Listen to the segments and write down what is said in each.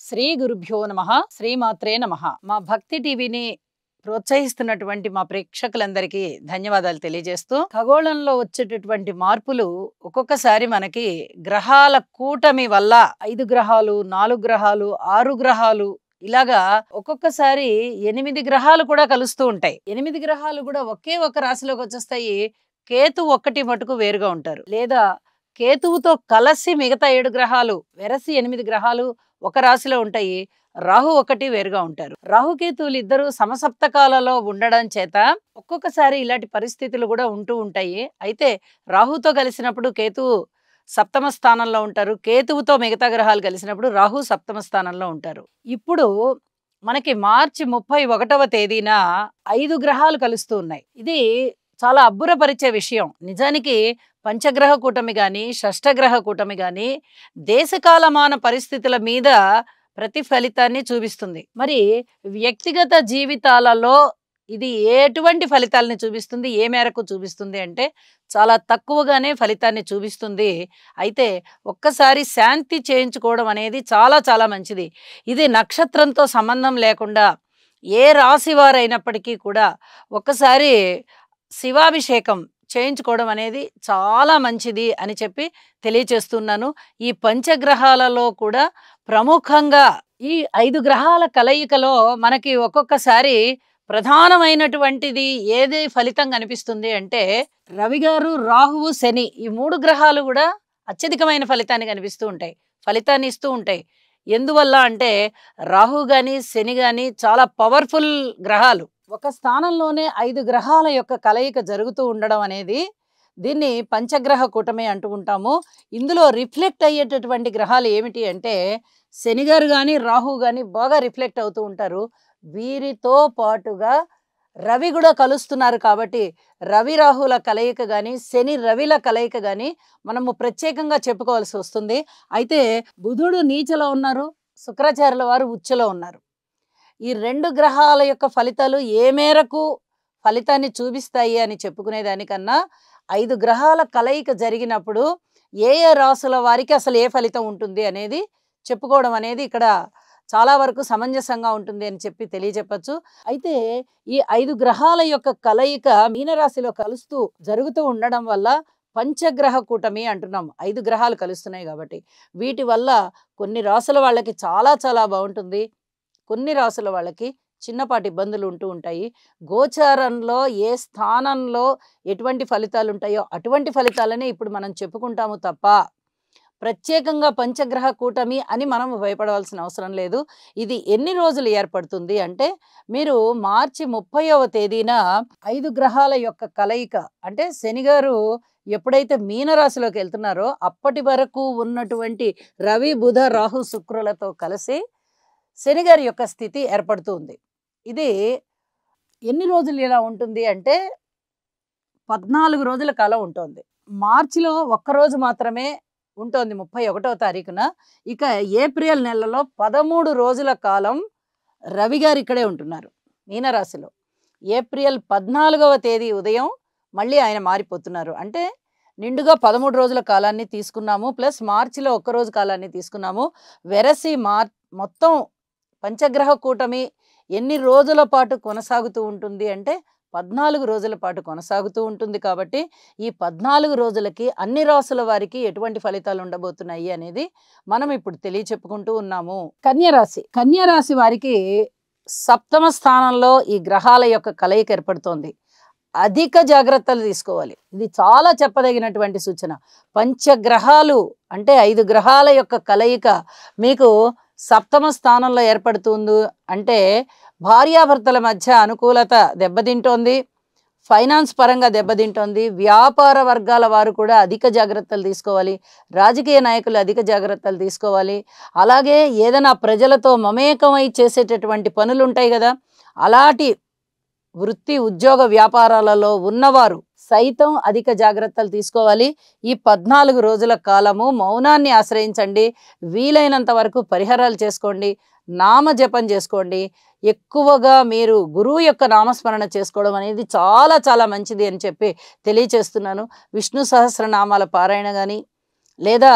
శ్రీ గురుభ్యో నమః శ్రీమాత్రే నమః. మా భక్తి టీవీని ప్రోత్సహిస్తున్నటువంటి మా ప్రేక్షకులందరికీ ధన్యవాదాలు తెలియజేస్తూ, ఖగోళంలో వచ్చేటటువంటి మార్పులు ఒక్కొక్కసారి మనకి గ్రహాల కూటమి వల్ల 5 గ్రహాలు 4 గ్రహాలు 6 గ్రహాలు ఇలాగా ఒక్కొక్కసారి 8 గ్రహాలు కూడా కలుస్తూ ఉంటాయి. 8 గ్రహాలు కూడా ఒకే ఒక రాశిలోకి వచ్చేస్తాయి. కేతు ఒక్కటి మటుకు వేరుగా ఉంటారు, లేదా కేతువుతో కలిసి మిగతా 7 గ్రహాలు వెరసి 8 గ్రహాలు ఒక రాశిలో ఉంటాయి. రాహు ఒకటి వేరుగా ఉంటారు. రాహుకేతువులు ఇద్దరు సమసప్తకాలలో ఉండడం చేత ఒక్కొక్కసారి ఇలాంటి పరిస్థితులు కూడా ఉంటూ ఉంటాయి. అయితే రాహుతో కలిసినప్పుడు కేతువు సప్తమ స్థానంలో ఉంటారు, కేతువుతో మిగతా గ్రహాలు కలిసినప్పుడు రాహు సప్తమ స్థానంలో ఉంటారు. ఇప్పుడు మనకి మార్చి 31వ తేదీన 5 గ్రహాలు కలుస్తూ ఉన్నాయి. ఇది చాలా అబ్బురపరిచే విషయం. నిజానికి పంచగ్రహ కూటమి కానీ షష్టగ్రహ కూటమి కానీ దేశకాలమాన పరిస్థితుల మీద ప్రతిఫలితాన్ని చూపిస్తుంది. మరి వ్యక్తిగత జీవితాలలో ఇది ఎటువంటి ఫలితాలని చూపిస్తుంది, ఏ మేరకు చూపిస్తుంది అంటే చాలా తక్కువగానే ఫలితాన్ని చూపిస్తుంది. అయితే ఒక్కసారి శాంతి చేయించుకోవడం అనేది చాలా చాలా మంచిది. ఇది నక్షత్రంతో సంబంధం లేకుండా ఏ రాశి వారైనప్పటికీ కూడా ఒక్కసారి శివాభిషేకం చేయించుకోవడం అనేది చాలా మంచిది అని చెప్పి తెలియచేస్తున్నాను. ఈ పంచగ్రహాలలో కూడా ప్రముఖంగా ఈ 5 గ్రహాల కలయికలో మనకి ఒక్కొక్కసారి ప్రధానమైనటువంటిది ఏది ఫలితం కనిపిస్తుంది అంటే రవి గారు, రాహువు, శని ఈ 3 గ్రహాలు కూడా అత్యధికమైన ఫలితాన్ని కనిపిస్తూ ఉంటాయి, ఫలితాన్ని ఇస్తూ ఉంటాయి. ఎందువల్ల అంటే రాహు గాని శని గాని చాలా పవర్ఫుల్ గ్రహాలు. ఒక స్థానంలోనే 5 గ్రహాల యొక్క కలయిక జరుగుతూ ఉండడం అనేది దీన్ని పంచగ్రహ కూటమి అంటూ ఉంటాము. ఇందులో రిఫ్లెక్ట్ అయ్యేటటువంటి గ్రహాలు ఏమిటి అంటే శని గారు కానీ రాహు కానీ బాగా రిఫ్లెక్ట్ అవుతూ ఉంటారు. వీరితో పాటుగా రవి కూడా కలుస్తున్నారు కాబట్టి రవి రాహుల కలయిక కానీ శని రవిల కలయిక కానీ మనము ప్రత్యేకంగా చెప్పుకోవాల్సి వస్తుంది. అయితే బుధుడు నీచలో ఉన్నారు, శుక్రాచార్యుల వారు ఉచ్చలో ఉన్నారు. ఈ 2 గ్రహాల యొక్క ఫలితాలు ఏ మేరకు ఫలితాన్ని చూపిస్తాయి అని చెప్పుకునే దానికన్నా 5 గ్రహాల కలయిక జరిగినప్పుడు ఏ ఏ రాసుల వారికి అసలు ఏ ఫలితం ఉంటుంది అనేది చెప్పుకోవడం అనేది ఇక్కడ చాలా వరకు సమంజసంగా ఉంటుంది అని చెప్పి తెలియజెప్పచ్చు. అయితే ఈ 5 గ్రహాల యొక్క కలయిక మీనరాశిలో కలుస్తూ జరుగుతూ ఉండడం వల్ల పంచగ్రహ కూటమి అంటున్నాం. 5 గ్రహాలు కలుస్తున్నాయి కాబట్టి వీటి వల్ల కొన్ని రాసుల వాళ్ళకి చాలా చాలా బాగుంటుంది, కొన్ని రాసుల వాళ్ళకి చిన్నపాటి ఇబ్బందులు ఉంటూ ఉంటాయి. గోచారంలో ఏ స్థానంలో ఎటువంటి ఫలితాలు ఉంటాయో అటువంటి ఫలితాలనే ఇప్పుడు మనం చెప్పుకుంటాము తప్ప ప్రత్యేకంగా పంచగ్రహ కూటమి అని మనం భయపడవలసిన అవసరం లేదు. ఇది ఎన్ని రోజులు ఏర్పడుతుంది అంటే మీరు మార్చి 30వ తేదీన 5 గ్రహాల యొక్క కలయిక అంటే శని గారు ఎప్పుడైతే మీనరాశిలోకి వెళ్తున్నారో అప్పటి వరకు ఉన్నటువంటి రవి బుధ రాహు శుక్రులతో కలిసి శని గారి యొక్క స్థితి ఏర్పడుతుంది. ఇది ఎన్ని రోజులు ఇలా ఉంటుంది అంటే 14 రోజుల కాలం ఉంటుంది. మార్చిలో ఒక్కరోజు మాత్రమే ఉంటుంది 31వ తారీఖున. ఇక ఏప్రిల్ నెలలో 13 రోజుల కాలం రవి గారు ఇక్కడే ఉంటున్నారు మీనరాశిలో. ఏప్రిల్ 14వ తేదీ ఉదయం మళ్ళీ ఆయన మారిపోతున్నారు. అంటే నిండుగా 13 రోజుల కాలాన్ని తీసుకున్నాము, ప్లస్ మార్చిలో ఒక్కరోజు కాలాన్ని తీసుకున్నాము. వెరసి మొత్తం పంచగ్రహ కూటమి ఎన్ని రోజుల పాటు కొనసాగుతూ ఉంటుంది అంటే 14 రోజుల పాటు కొనసాగుతూ ఉంటుంది. కాబట్టి ఈ 14 రోజులకి అన్ని రాసుల వారికి ఎటువంటి ఫలితాలు ఉండబోతున్నాయి అనేది మనం ఇప్పుడు తెలియచెప్పుకుంటూ ఉన్నాము. కన్యరాశి వారికి సప్తమ స్థానంలో ఈ గ్రహాల యొక్క కలయిక ఏర్పడుతోంది. అధిక జాగ్రత్తలు తీసుకోవాలి. ఇది చాలా చెప్పదగినటువంటి సూచన. పంచగ్రహాలు అంటే 5 గ్రహాల యొక్క కలయిక మీకు సప్తమ స్థానంలో ఏర్పడుతుంది అంటే భార్యాభర్తల మధ్య అనుకూలత దెబ్బతింటోంది, ఫైనాన్స్ పరంగా దెబ్బతింటోంది. వ్యాపార వర్గాల వారు కూడా అధిక జాగ్రత్తలు తీసుకోవాలి, రాజకీయ నాయకులు అధిక జాగ్రత్తలు తీసుకోవాలి. అలాగే ఏదైనా ప్రజలతో మమేకమై చేసేటటువంటి పనులు ఉంటాయి కదా, అలాంటి వృత్తి ఉద్యోగ వ్యాపారాలలో ఉన్నవారు సైతం అధిక జాగ్రత్తలు తీసుకోవాలి. ఈ 14 రోజుల కాలము మౌనాన్ని ఆశ్రయించండి, వీలైనంత వరకు పరిహారాలు చేసుకోండి, నామజపం చేసుకోండి. ఎక్కువగా మీరు గురువు యొక్క నామస్మరణ చేసుకోవడం అనేది చాలా చాలా మంచిది అని చెప్పి తెలియచేస్తున్నాను. విష్ణు సహస్రనామాల పారాయణ కానీ లేదా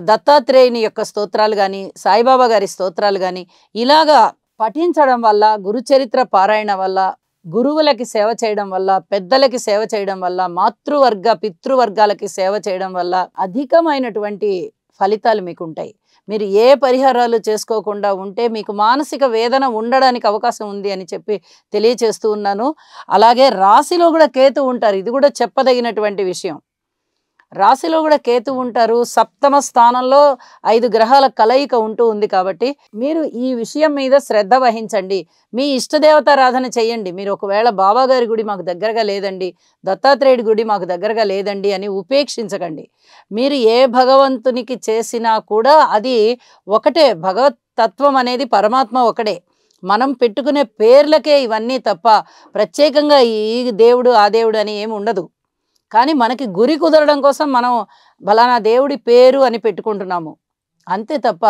దత్తాత్రేయుని యొక్క స్తోత్రాలు గాని, సాయిబాబా గారి స్తోత్రాలు గాని ఇలాగా పఠించడం వల్ల, గురుచరిత్ర పారాయణ వల్ల, గురువులకి సేవ చేయడం వల్ల, పెద్దలకి సేవ చేయడం వల్ల, మాతృవర్గ పితృవర్గాలకి సేవ చేయడం వల్ల అధికమైనటువంటి ఫలితాలు మీకుంటాయి. మీరు ఏ పరిహారాలు చేసుకోకుండా ఉంటే మీకు మానసిక వేదన ఉండడానికి అవకాశం ఉంది అని చెప్పి తెలియచేస్తూ ఉన్నాను. అలాగే రాశిలో కూడా కేతు ఉంటారు. ఇది కూడా చెప్పదగినటువంటి విషయం. రాశిలో కూడా కేతు ఉంటారు. సప్తమ స్థానంలో 5 గ్రహాల కలయిక ఉంటూ ఉంది కాబట్టి మీరు ఈ విషయం మీద శ్రద్ధ వహించండి. మీ ఇష్టదేవతారాధన చేయండి. మీరు ఒకవేళ బాబాగారి గుడి మాకు దగ్గరగా లేదండి, దత్తాత్రేయుడి గుడి మాకు దగ్గరగా లేదండి అని ఉపేక్షించకండి. మీరు ఏ భగవంతునికి చేసినా కూడా అది ఒకటే. భగవత్ తత్వం అనేది పరమాత్మ ఒకటే. మనం పెట్టుకునే పేర్లకే ఇవన్నీ తప్ప ప్రత్యేకంగా ఈ దేవుడు ఆ దేవుడు అని ఏమి ఉండదు. కానీ మనకి గురి కుదరడం కోసం మనం బలానా దేవుడి పేరు అని పెట్టుకుంటున్నాము అంతే తప్ప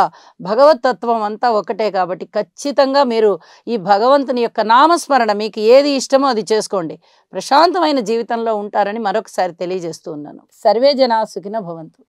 భగవతత్వం అంతా ఒకటే. కాబట్టి ఖచ్చితంగా మీరు ఈ భగవంతుని యొక్క నామస్మరణ మీకు ఏది ఇష్టమో అది చేసుకోండి. ప్రశాంతమైన జీవితంలో ఉంటారని మరొకసారి తెలియజేస్తూ ఉన్నాను. సర్వే జనా సుఖినో భవంతు.